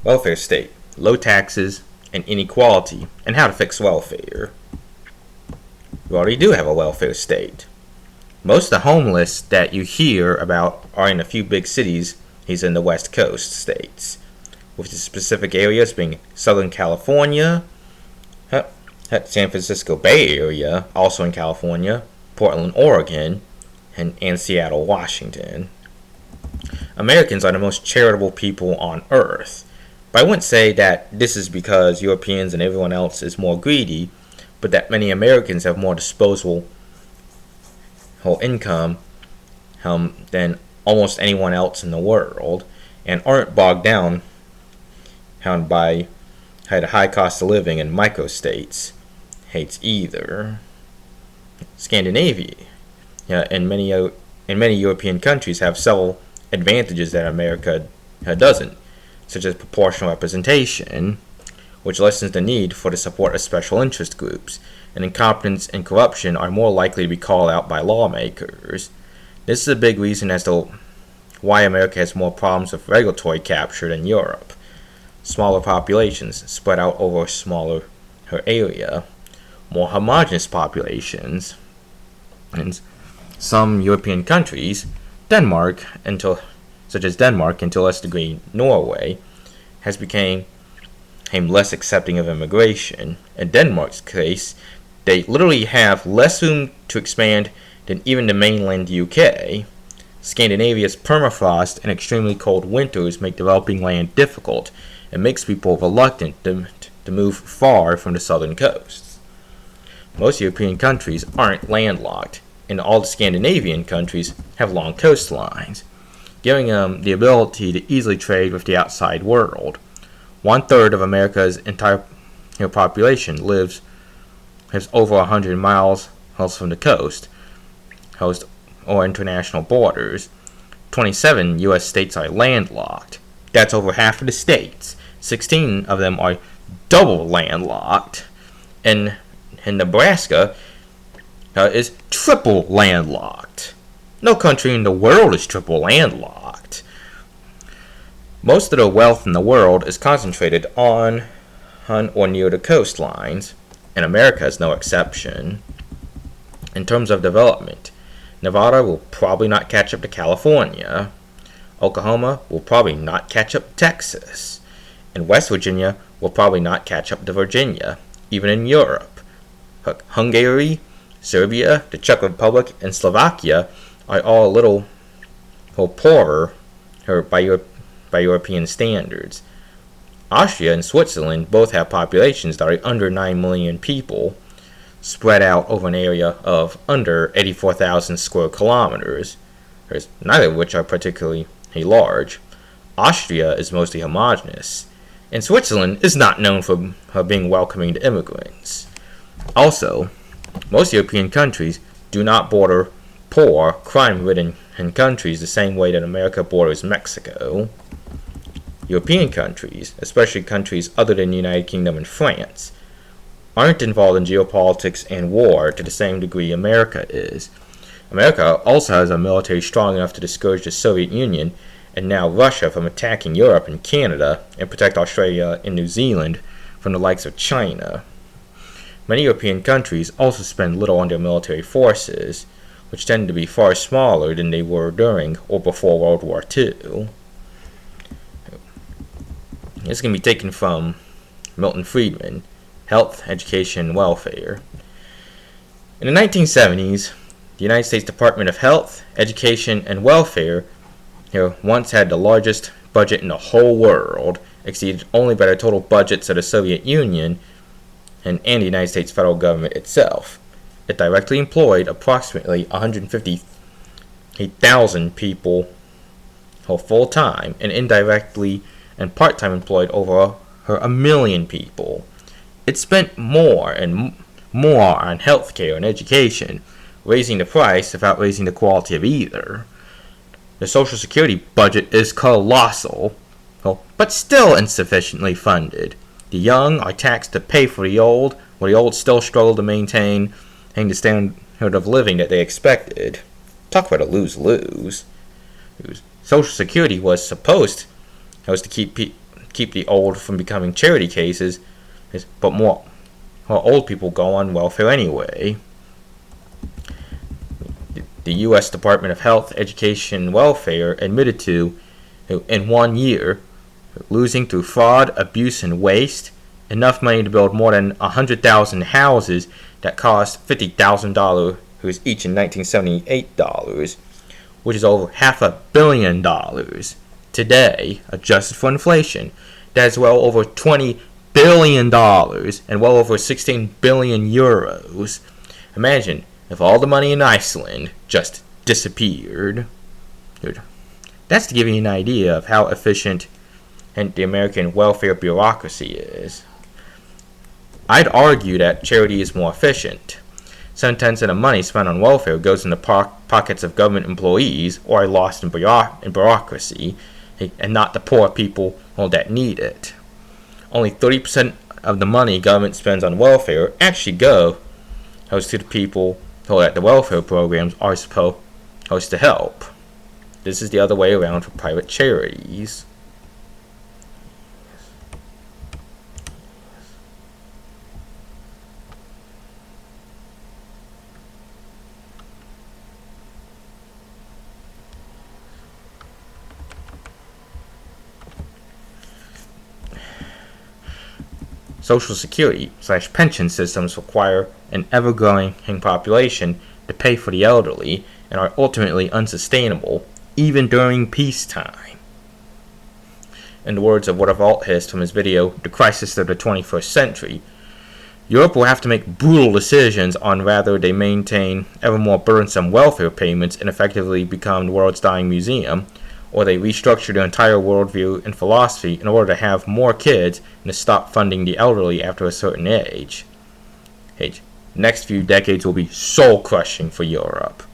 Welfare state, low taxes and inequality, and how to fix welfare. We already do have a welfare state. Most of the homeless that you hear about are in a few big cities. He's in the West Coast states, with the specific areas being Southern California, San Francisco Bay Area, also in California, Portland, Oregon, and Seattle, Washington. Americans are the most charitable people on earth. But I wouldn't say that this is because Europeans and everyone else is more greedy, but that many Americans have more disposable income than almost anyone else in the world, and aren't bogged down by the high cost of living in microstates. Hates either. Scandinavia, and many European countries have several advantages that America doesn't, such as proportional representation, which lessens the need for the support of special interest groups, and incompetence and corruption are more likely to be called out by lawmakers. This is a big reason as to why America has more problems with regulatory capture than Europe. Smaller populations spread out over a smaller area, more homogeneous populations. And some European countries, such as Denmark, and to a less degree Norway, has become less accepting of immigration. In Denmark's case, they literally have less room to expand than even the mainland UK. Scandinavia's permafrost and extremely cold winters make developing land difficult and makes people reluctant to move far from the southern coasts. Most European countries aren't landlocked, and all the Scandinavian countries have long coastlines, giving them the ability to easily trade with the outside world. 1/3 of America's entire population lives over 100 miles from the coast or international borders. 27 U.S. states are landlocked. That's over half of the states. 16 of them are double landlocked, and Nebraska is triple landlocked. No country in the world is triple landlocked. Most of the wealth in the world is concentrated on or near the coastlines, and America is no exception. In terms of development, Nevada will probably not catch up to California. Oklahoma will probably not catch up to Texas. And West Virginia will probably not catch up to Virginia, even in Europe. Hungary, Serbia, the Czech Republic, and Slovakia are all a little poorer by European standards. Austria and Switzerland both have populations that are under 9 million people, spread out over an area of under 84,000 square kilometers, neither of which are particularly large. Austria is mostly homogeneous, and Switzerland is not known for being welcoming to immigrants. Also, most European countries do not border poor, crime-ridden countries the same way that America borders Mexico. European countries, especially countries other than the United Kingdom and France, aren't involved in geopolitics and war to the same degree America is. America also has a military strong enough to discourage the Soviet Union and now Russia from attacking Europe and Canada, and protect Australia and New Zealand from the likes of China. Many European countries also spend little on their military forces, which tend to be far smaller than they were during or before World War II. This can be taken from Milton Friedman, Health, Education, and Welfare. In the 1970s, the United States Department of Health, Education, and Welfare once had the largest budget in the whole world, exceeded only by the total budgets of the Soviet Union and the United States federal government itself. It directly employed approximately 150,000 people full-time, and indirectly and part-time employed over 1 million people. It spent more and more on healthcare and education, raising the price without raising the quality of either. The Social Security budget is colossal, but still insufficiently funded. The young are taxed to pay for the old, while the old still struggle to maintain the standard of living that they expected. Talk about a lose-lose. Social Security was supposed to keep keep the old from becoming charity cases, but more old people go on welfare anyway. The U.S. Department of Health, Education, and Welfare admitted to, in 1 year, losing through fraud, abuse, and waste, enough money to build more than 100,000 houses that cost $50,000 each in 1978 dollars, which is over $500 million today, adjusted for inflation. That is well over $20 billion and well over 16 billion euros. Imagine if all the money in Iceland just disappeared. Dude, that's to give you an idea of how efficient the American welfare bureaucracy is. I'd argue that charity is more efficient. 7/10 of the money spent on welfare goes in the pockets of government employees or are lost in bureaucracy, and not the poor people that need it. Only 30% of the money government spends on welfare actually goes to the people that the welfare programs are supposed to help. This is the other way around for private charities. Social Security / pension systems require an ever-growing population to pay for the elderly and are ultimately unsustainable, even during peacetime. In the words of What of Alt-Hist from his video, The Crisis of the 21st Century, Europe will have to make brutal decisions on whether they maintain ever more burdensome welfare payments and effectively become the world's dying museum, or they restructure their entire worldview and philosophy in order to have more kids and to stop funding the elderly after a certain age. The next few decades will be soul-crushing for Europe.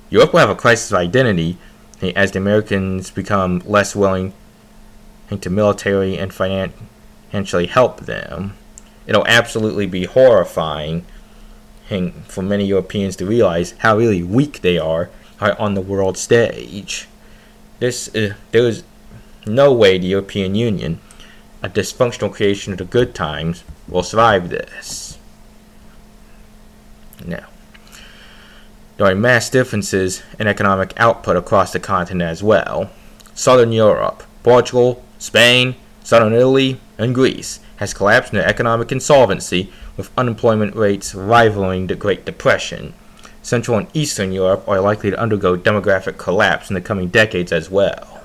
Europe will have a crisis of identity as the Americans become less willing to military and financially help them. It'll absolutely be horrifying for many Europeans to realize how really weak they are on the world stage. There is no way the European Union, a dysfunctional creation of the good times, will survive this. Now, there are mass differences in economic output across the continent as well. Southern Europe, Portugal, Spain, Southern Italy, and Greece has collapsed into economic insolvency, with unemployment rates rivaling the Great Depression. Central and Eastern Europe are likely to undergo demographic collapse in the coming decades as well.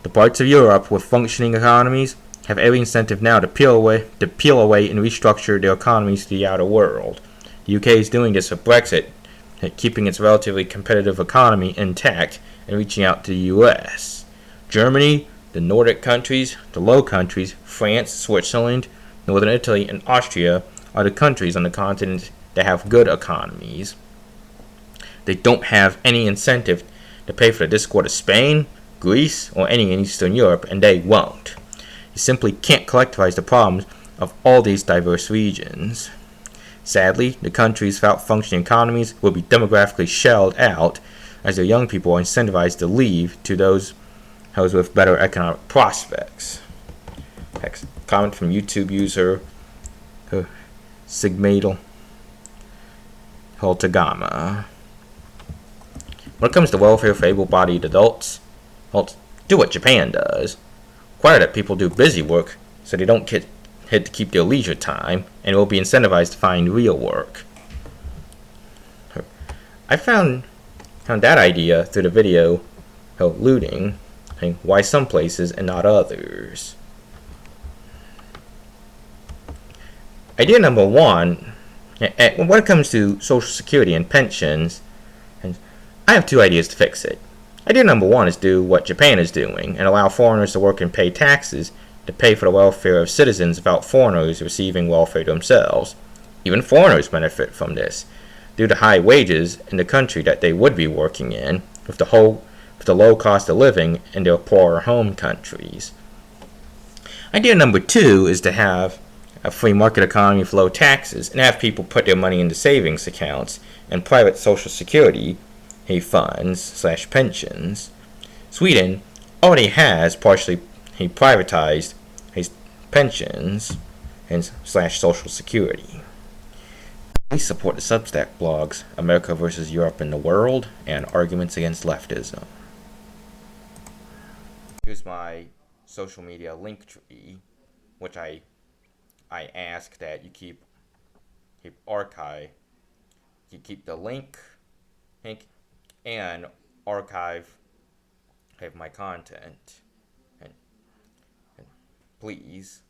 The parts of Europe with functioning economies have every incentive now to peel away and restructure their economies to the outer world. The UK is doing this with Brexit, keeping its relatively competitive economy intact and reaching out to the US. Germany, the Nordic countries, the Low Countries, France, Switzerland, Northern Italy, and Austria are the countries on the continent that have good economies. They don't have any incentive to pay for the discord of Spain, Greece, or any in Eastern Europe, and they won't. You simply can't collectivize the problems of all these diverse regions. Sadly, the countries without functioning economies will be demographically shelled out as their young people are incentivized to leave to those with better economic prospects. Next comment from YouTube user Sigmadal Holtagama. When it comes to welfare for able-bodied adults, do what Japan does. Require that people do busy work so they don't get to keep their leisure time and will be incentivized to find real work. I found that idea through the video looting, why some places and not others. Idea number one, when it comes to Social Security and pensions, I have two ideas to fix it. Idea number one is do what Japan is doing and allow foreigners to work and pay taxes to pay for the welfare of citizens without foreigners receiving welfare themselves. Even foreigners benefit from this due to high wages in the country that they would be working in, with the low cost of living in their poorer home countries. Idea number two is to have a free market economy with low taxes and have people put their money into savings accounts and private Social Security funds / pensions. Sweden already has partially he privatized his pensions and slash Social Security. Please support the Substack blogs America vs. Europe and the World and Arguments Against Leftism. Here's my social media link tree, which I ask that you keep archive. You keep the link and archive my content. And please